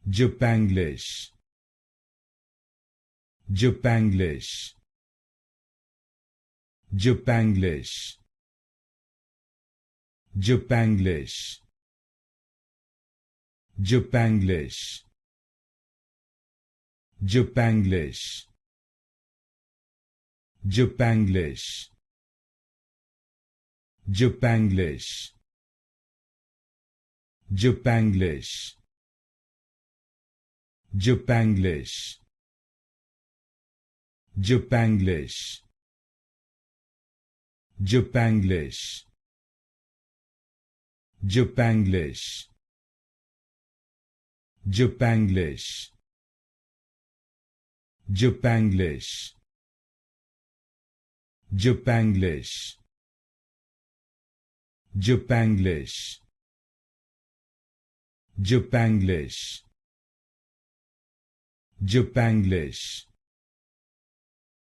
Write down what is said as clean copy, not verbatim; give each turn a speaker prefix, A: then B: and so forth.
A: Japanglish, Japanglish, Japanglish, Japanglish, Japanglish, Japanglish, Japanglish, Japanglish, Japanglish, Japanglish, Japanglish, Japanglish, Japanglish, Japanglish, Japanglish, Japanglish, Japanglish, Japanglish, Japanglish,